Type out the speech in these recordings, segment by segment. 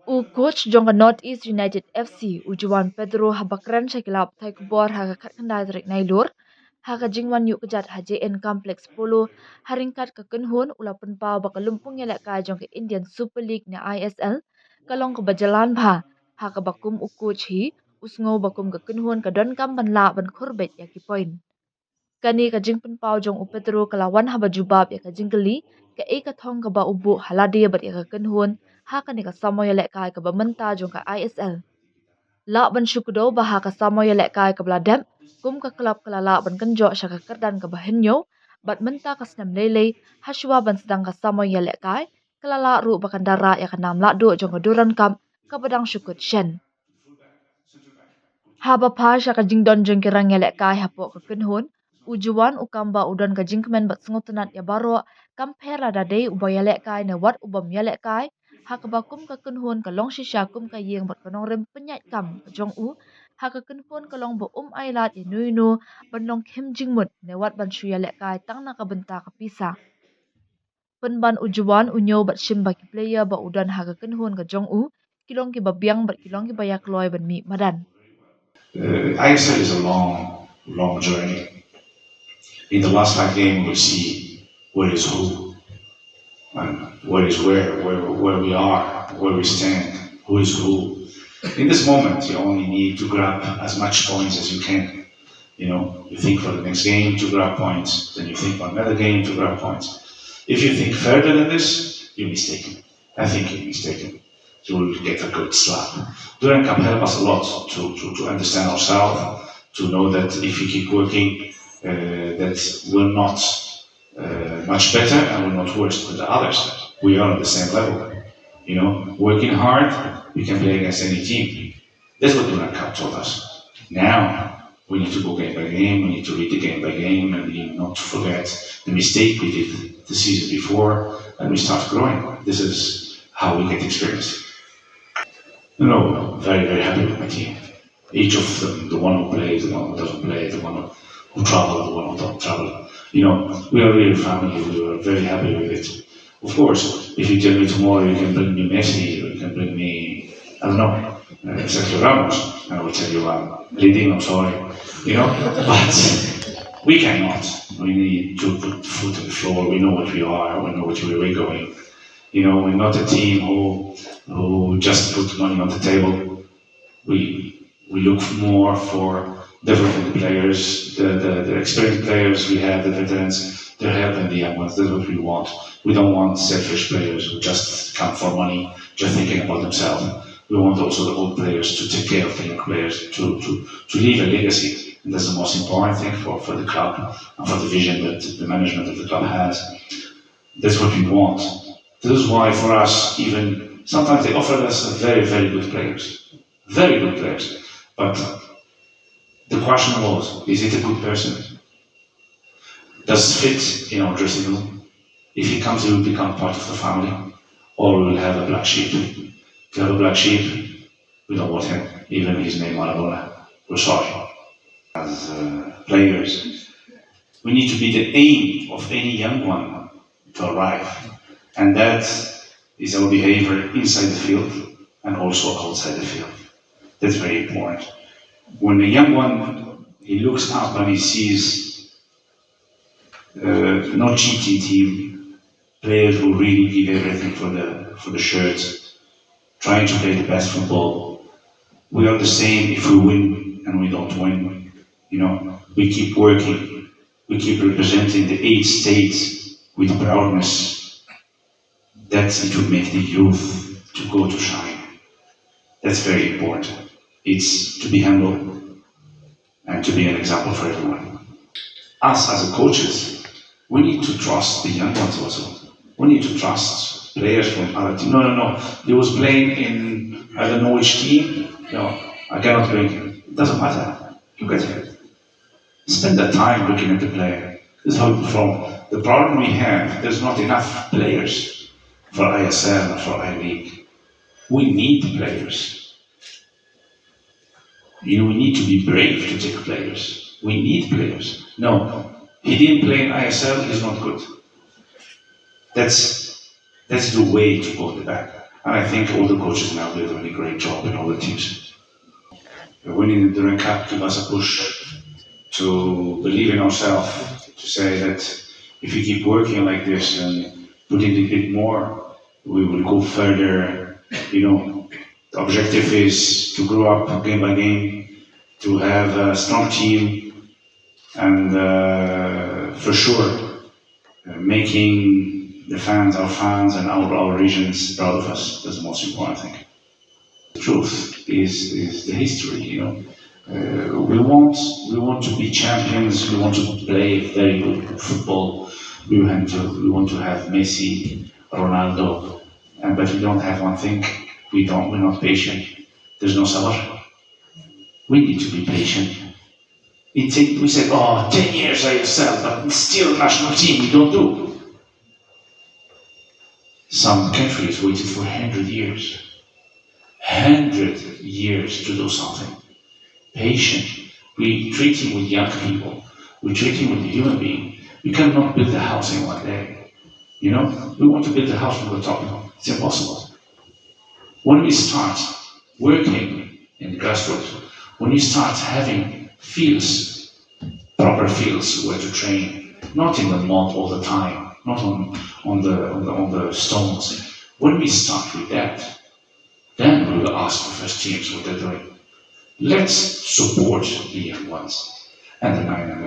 coach jong North East United FC ujuan Pedro habakran sa kilap tay kubor haga katkandai tarik nailur haga jingwan yuk kejat HJN Complex Polo haringkat kekenhun ulapan pau bakalumpung yelek ka jong ke Indian Super League na ISL kalong ke bajalan bha haga bakum coach hi usngo bakum kekenhun ka don kam banla ban kurbet yaki point kani ka jingpun pau jong Pedro kalawan haba jubab ya ka jingkeli ka ka thong ka ba ubu haladi bat ya ka kenhun haka ni ka samoy lek kai ka bamenta jong ka ISL. La ban syukudo baha ka samoy lek kai ka bladam kum ka klub kala la ban kenjo sya ka kerdan ka bahenyo bat menta ka snam lele haswa ban sedang ka samoy lek kai kala la ru bakan dara ya ka nam la do jong ka duran kam ka badang syukut shen. Haba pa sya ka jingdon jong kirang lek kai hapo ka kenhun ujuan ukamba udan ka jingkmen bat sengotenat ya baro kampera dade ubaya lek kai na wat ubam ya lek kai hakabakum ka kunhun ka long shisha kum ka yeng bat kanong rem penyat kam ka jong u haka kunhun ka long bo ai lat ya nui nu ban long kem jingmut ne wat ban shuya lek kai tang na ka benta ka pisa ban ujuan unyo bat shim ba ki player ba udan haka kunhun ka jong u kilong ki babiang bat kilong ki bayak loy ban mi madan. ISL is a long journey. In the last 5 games, we'll see where is who, and where is where we are, where we stand, who is who. In this moment, you only need to grab as much points as you can. You think for the next game to grab points, then you think for another game to grab points. If you think further than this, you're mistaken. I think you're mistaken. You will get a good slap. During Cup help us a lot to understand ourselves, to know that if we keep working, that we're not much better and we're not worse than the others. We are on the same level. Working hard, we can play against any team. That's what Duran Cup taught us. Now, we need to go game by game, we need to read the game by game, and we need not to forget the mistake we did the season before, and we start growing. This is how we get experience. Very, very happy with my team. Each of them, the one who plays, the one who doesn't play, the one who travel, the one who don't travel. We are really family. We were very happy with it. Of course, if you tell me tomorrow you can bring me Messi, or you can bring me, I don't know, Sergio Ramos, I will tell you I'm bleeding, I'm sorry, but we cannot. We need to put foot on the floor. We know what we are. We know which way we're going. We're not a team who just put money on the table. We look more for developing the players, the experienced players we have, the veterans. They're helping the young ones. That's what we want. We don't want selfish players who just come for money, just thinking about themselves. We want also the old players to take care of the young players, to leave a legacy. And that's the most important thing for the club and for the vision that the management of the club has. That's what we want. This is why for us, even sometimes they offered us very, very good players. Very good players. But the question was, is it a good person? Does it fit in our dressing room? If he comes, he will become part of the family, or we will have a black sheep. If you have a black sheep, we don't want him, even his name Maradona. We're sorry. As players, we need to be the aim of any young one to arrive, and that is our behavior inside the field and also outside the field. That's very important. When a young one, he looks up and he sees not cheating team, players who really give everything for the shirts, trying to play the best football. We are the same if we win and we don't win. We keep working, we keep representing the 8 states with proudness. That's it will make the youth to go to shine. That's very important. It's to be humble and to be an example for everyone. Us as coaches, we need to trust the young ones also. We need to trust players from other teams. No. He was playing in I don't know which team. No, I cannot bring him. It doesn't matter. Look at him. Spend that time looking at the player. This is how from the problem we have, there's not enough players for ISL and for I-League. We need players. We need to be brave to take players. We need players. No, he didn't play in ISL, he's not good. That's the way to go in the back. And I think all the coaches now, they're doing a great job in all the teams. Winning the Duran Cup gives us a push to believe in ourselves, to say that if we keep working like this and putting a bit more, we will go further. The objective is to grow up game by game, to have a strong team, and for sure, making the fans, our fans, and our regions proud of us. That's the most important thing. The truth is the history. We want to be champions. We want to play very good football. We want to have Messi, Ronaldo, but we don't have one thing. We're not patient. There's no sabar. We need to be patient. We said, 10 years ISL, but still national team we don't do. Some countries waited for 100 years. 100 years to do something. Patient. We treat him with young people. We treat him with a human being. We cannot build a house in one day. We want to build a house from the top. It's impossible. When we start working in the grassroots, when you start having fields, proper fields where to train, not in the mud all the time, not on the stones. When we start with that, then we will ask the first teams what they're doing. Let's support the young ones and the 9 and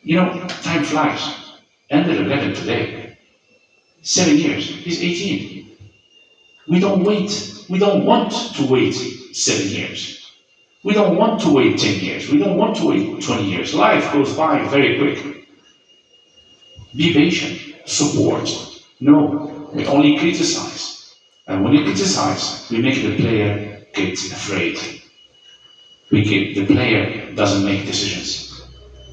11. Time flies. Under 11 today, 7 years, he's 18. We don't wait. We don't want to wait 7 years. We don't want to wait 10 years. We don't want to wait 20 years. Life goes by very quick. Be patient. Support. No, we only criticize. And when you criticize, we make the player get afraid. The player doesn't make decisions.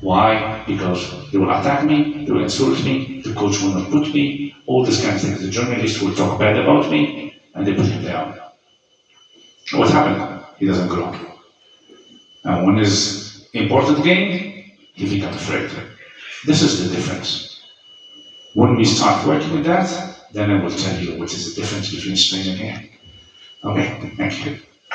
Why? Because they will attack me, they will insult me, the coach will not put me, all this kind of things. The journalist will talk bad about me, and they put him down. What happened? He doesn't grow. And when it's important game, he becomes afraid. This is the difference. When we start working with that, then I will tell you what is the difference between Spain and here. Okay, thank you.